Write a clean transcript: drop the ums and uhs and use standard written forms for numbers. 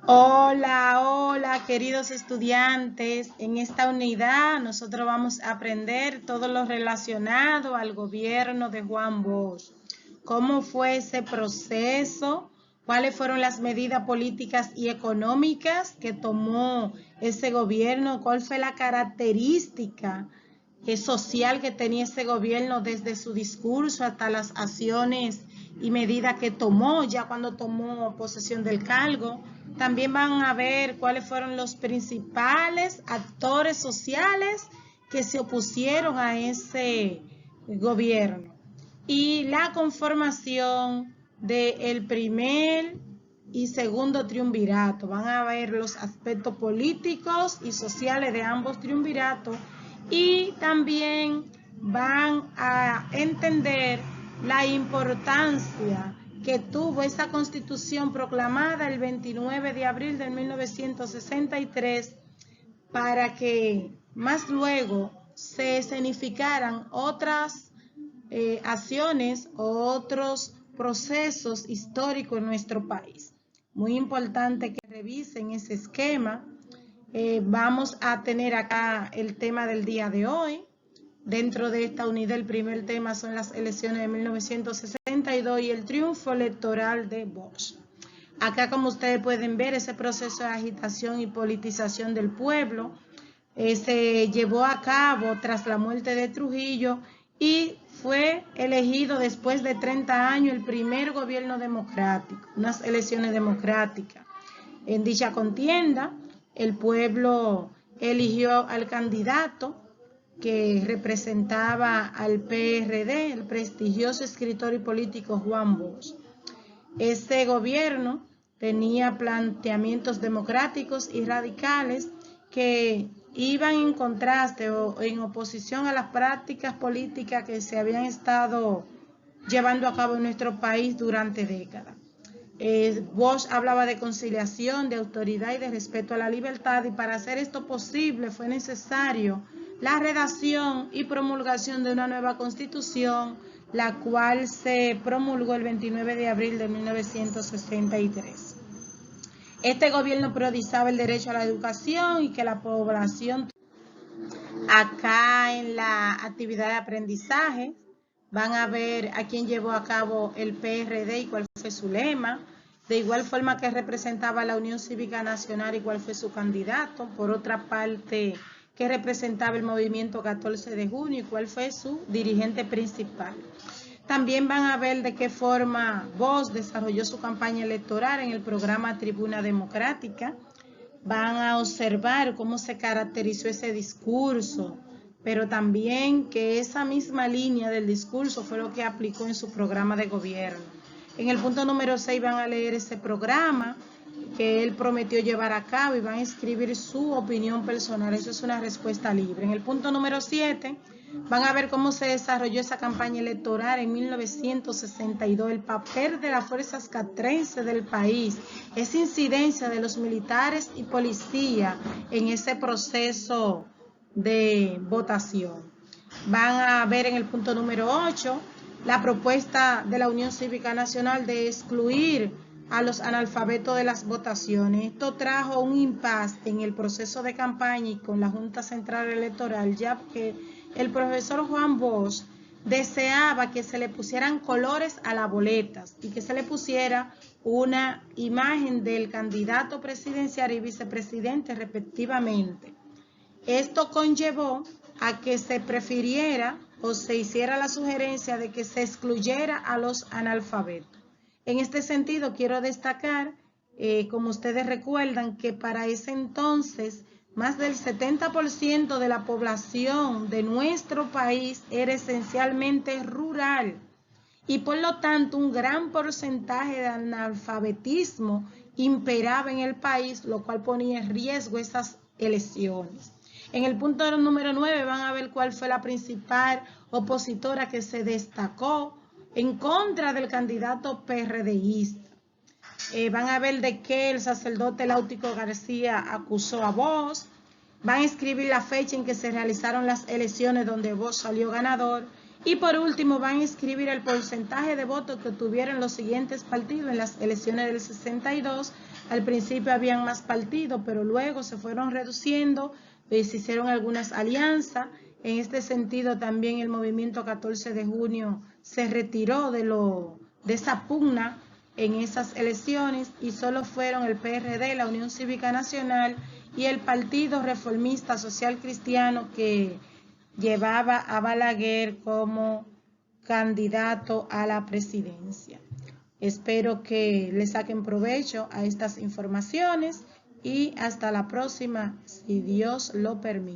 Hola, hola, queridos estudiantes. En esta unidad nosotros vamos a aprender todo lo relacionado al gobierno de Juan Bosch. ¿Cómo fue ese proceso? ¿Cuáles fueron las medidas políticas y económicas que tomó ese gobierno? ¿Cuál fue la característica social que tenía ese gobierno desde su discurso hasta las acciones y medidas que tomó ya cuando tomó posesión del cargo? También van a ver cuáles fueron los principales actores sociales que se opusieron a ese gobierno y la conformación del primer y segundo triunvirato. Van a ver los aspectos políticos y sociales de ambos triunviratos y también van a entender la importancia que tuvo esa constitución proclamada el 29 de abril de 1963 para que más luego se escenificaran otras acciones o otros procesos históricos en nuestro país. Muy importante que revisen ese esquema. Vamos a tener acá el tema del día de hoy. Dentro de esta unidad el primer tema son las elecciones de 1962 y el triunfo electoral de Bosch. Acá, como ustedes pueden ver, ese proceso de agitación y politización del pueblo se llevó a cabo tras la muerte de Trujillo y fue elegido después de 30 años el primer gobierno democrático, unas elecciones democráticas. En dicha contienda, el pueblo eligió al candidato que representaba al PRD, el prestigioso escritor y político Juan Bosch. Este gobierno tenía planteamientos democráticos y radicales que iban en contraste o en oposición a las prácticas políticas que se habían estado llevando a cabo en nuestro país durante décadas. Bosch hablaba de conciliación, de autoridad y de respeto a la libertad, y para hacer esto posible fue necesario la redacción y promulgación de una nueva constitución, la cual se promulgó el 29 de abril de 1963. Este gobierno priorizaba el derecho a la educación y que la población. Acá en la actividad de aprendizaje van a ver a quién llevó a cabo el PRD y cuál fue su lema, de igual forma que representaba la Unión Cívica Nacional y cuál fue su candidato, por otra parte que representaba el movimiento 14 de junio y cuál fue su dirigente principal. También van a ver de qué forma Bosch desarrolló su campaña electoral en el programa Tribuna Democrática. Van a observar cómo se caracterizó ese discurso, pero también que esa misma línea del discurso fue lo que aplicó en su programa de gobierno. En el punto número 6 van a leer ese programa que él prometió llevar a cabo y van a escribir su opinión personal. Eso es una respuesta libre. En el punto número 7 van a ver cómo se desarrolló esa campaña electoral en 1962, el papel de las fuerzas castrenses del país, esa incidencia de los militares y policía en ese proceso de votación. Van a ver en el punto número 8 la propuesta de la Unión Cívica Nacional de excluir a los analfabetos de las votaciones. Esto trajo un impasse en el proceso de campaña y con la Junta Central Electoral, ya que el profesor Juan Bosch deseaba que se le pusieran colores a las boletas y que se le pusiera una imagen del candidato presidencial y vicepresidente respectivamente. Esto conllevó a que se prefiriera o se hiciera la sugerencia de que se excluyera a los analfabetos. En este sentido, quiero destacar, como ustedes recuerdan, que para ese entonces más del 70% de la población de nuestro país era esencialmente rural y por lo tanto un gran porcentaje de analfabetismo imperaba en el país, lo cual ponía en riesgo esas elecciones. En el punto número 9 van a ver cuál fue la principal opositora que se destacó en contra del candidato PRDista. Van a ver de qué el sacerdote Láutico García acusó a Bosch. Van a escribir la fecha en que se realizaron las elecciones donde Bosch salió ganador Y por último van a escribir el porcentaje de votos que tuvieron los siguientes partidos en las elecciones del 62. Al principio habían más partidos, pero luego se fueron reduciendo, se hicieron algunas alianzas. En este sentido también el movimiento 14 de junio se retiró de esa pugna en esas elecciones y solo fueron el PRD, la Unión Cívica Nacional y el Partido Reformista Social Cristiano que llevaba a Balaguer como candidato a la presidencia. Espero que le saquen provecho a estas informaciones y hasta la próxima, si Dios lo permite.